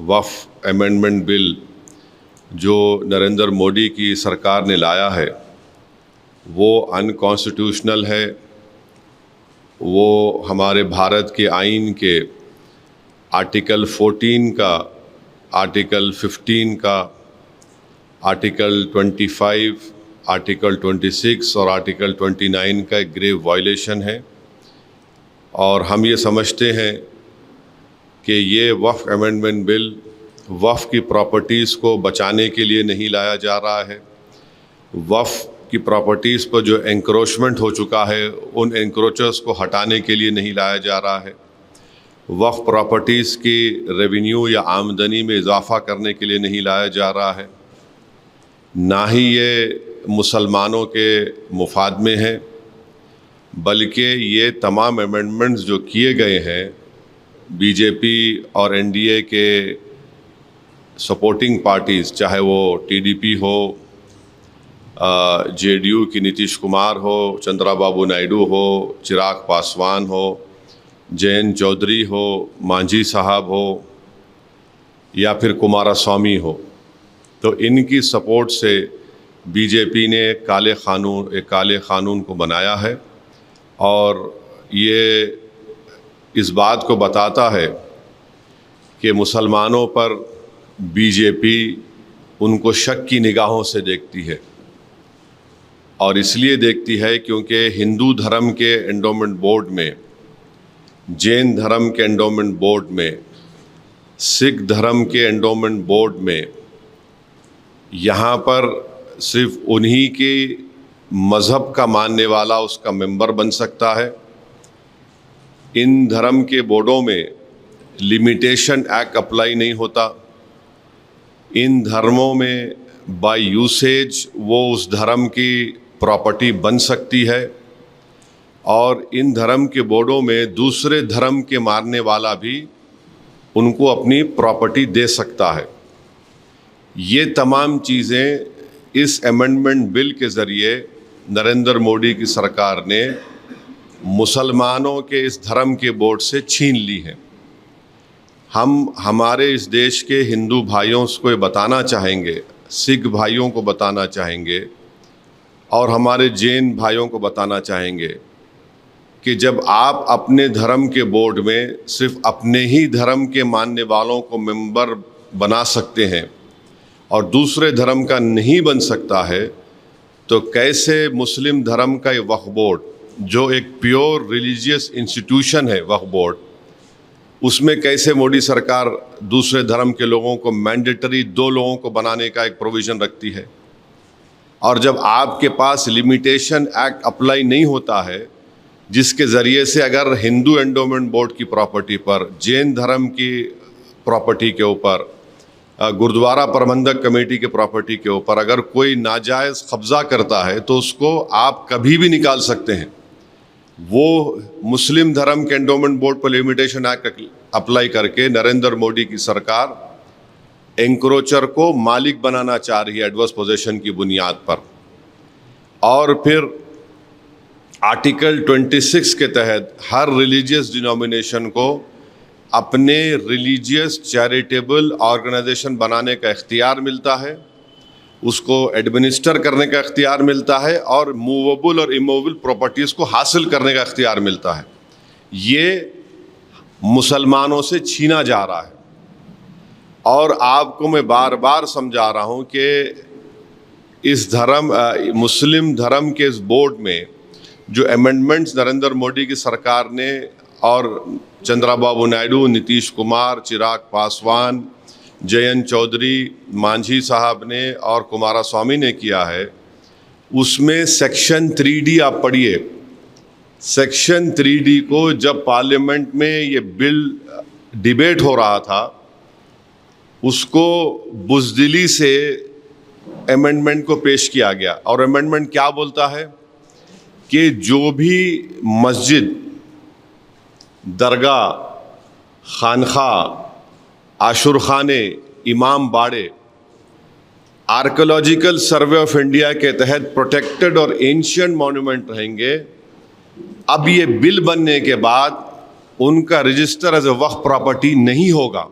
वक्फ amendment bill जो नरेंद्र मोदी की सरकार ने लाया है वो अनकॉन्स्टिट्यूशनल है। वो हमारे भारत के आइन के आर्टिकल 14 का, आर्टिकल 15 का, आर्टिकल 25, आर्टिकल 26 और आर्टिकल 29 का एक ग्रेव वायलेशन है। और हम ये समझते हैं कि ये वक्फ अमेंडमेंट बिल वक्फ की प्रॉपर्टीज़ को बचाने के लिए नहीं लाया जा रहा है। वक्फ की प्रॉपर्टीज़ पर जो एंक्रोचमेंट हो चुका है उन एंक्रोचर्स को हटाने के लिए नहीं लाया जा रहा है। वक्फ प्रॉपर्टीज़ की रेवेन्यू या आमदनी में इजाफ़ा करने के लिए नहीं लाया जा रहा है। ना ही ये मुसलमानों के मुफाद में है, बल्कि ये तमाम अमेंडमेंट्स जो किए गए हैं बीजेपी और एनडीए के सपोर्टिंग पार्टीज़, चाहे वो टीडीपी हो, जेडीयू की नीतीश कुमार हो, चंद्रबाबू नायडू हो, चिराग पासवान हो, जयंत चौधरी हो, मांझी साहब हो या फिर कुमारस्वामी हो, तो इनकी सपोर्ट से बीजेपी ने एक काले क़ानून को बनाया है। और ये इस बात को बताता है कि मुसलमानों पर बीजेपी उनको शक की निगाहों से देखती है। और इसलिए देखती है क्योंकि हिंदू धर्म के एंडोमेंट बोर्ड में, जैन धर्म के एंडोमेंट बोर्ड में, सिख धर्म के एंडोमेंट बोर्ड में, यहाँ पर सिर्फ उन्हीं के मज़हब का मानने वाला उसका मेंबर बन सकता है। इन धर्म के बोर्डों में लिमिटेशन एक्ट अप्लाई नहीं होता। इन धर्मों में बाय यूसेज वो उस धर्म की प्रॉपर्टी बन सकती है और इन धर्म के बोर्डों में दूसरे धर्म के मानने वाला भी उनको अपनी प्रॉपर्टी दे सकता है। ये तमाम चीज़ें इस अमेंडमेंट बिल के ज़रिए नरेंद्र मोदी की सरकार ने मुसलमानों के इस धर्म के बोर्ड से छीन ली हैं। हम हमारे इस देश के हिंदू भाइयों को ये बताना चाहेंगे, सिख भाइयों को बताना चाहेंगे और हमारे जैन भाइयों को बताना चाहेंगे कि जब आप अपने धर्म के बोर्ड में सिर्फ अपने ही धर्म के मानने वालों को मेंबर बना सकते हैं और दूसरे धर्म का नहीं बन सकता है, तो कैसे मुस्लिम धर्म का ये वक्फ बोर्ड, जो एक प्योर रिलीजियस इंस्टीट्यूशन है वक्फ बोर्ड, उसमें कैसे मोदी सरकार दूसरे धर्म के लोगों को मैंडेटरी 2 लोगों को बनाने का एक प्रोविज़न रखती है। और जब आपके पास लिमिटेशन एक्ट अप्लाई नहीं होता है, जिसके ज़रिए से अगर हिंदू एंडोमेंट बोर्ड की प्रॉपर्टी पर, जैन धर्म की प्रॉपर्टी के ऊपर, गुरुद्वारा प्रबंधक कमेटी के प्रॉपर्टी के ऊपर अगर कोई नाजायज़ कब्ज़ा करता है तो उसको आप कभी भी निकाल सकते हैं। वो मुस्लिम धर्म के एंडोमेंट बोर्ड पर लिमिटेशन एक्ट अप्लाई करके नरेंद्र मोदी की सरकार एंक्रोचर को मालिक बनाना चाह रही है एडवर्स पोजेशन की बुनियाद पर। और फिर आर्टिकल 26 के तहत हर रिलीजियस डिनोमिनेशन को अपने रिलीजियस चैरिटेबल ऑर्गेनाइजेशन बनाने का इख्तियार मिलता है, उसको एडमिनिस्टर करने का इख्तियार मिलता है और मूवेबल और इमूवेबल प्रॉपर्टीज़ को हासिल करने का इख्तियार मिलता है। ये मुसलमानों से छीना जा रहा है। और आपको मैं बार बार समझा रहा हूँ कि इस मुस्लिम धर्म के इस बोर्ड में जो अमेंडमेंट्स नरेंद्र मोदी की सरकार ने और चंद्रबाबू नायडू, नीतीश कुमार, चिराग पासवान, जयंत चौधरी, मांझी साहब ने और कुमारस्वामी ने किया है, उसमें सेक्शन 3D आप पढ़िए। सेक्शन 3D को जब पार्लियामेंट में ये बिल डिबेट हो रहा था, उसको बुज़दिली से अमेंडमेंट को पेश किया गया। और अमेंडमेंट क्या बोलता है कि जो भी मस्जिद, दरगाह, खानखा, आशुरखाने, इमाम बाड़े आर्कियोलॉजिकल सर्वे ऑफ इंडिया के तहत प्रोटेक्टेड और एंशिएंट मॉन्यूमेंट रहेंगे, अब ये बिल बनने के बाद उनका register as a Waqf property नहीं होगा।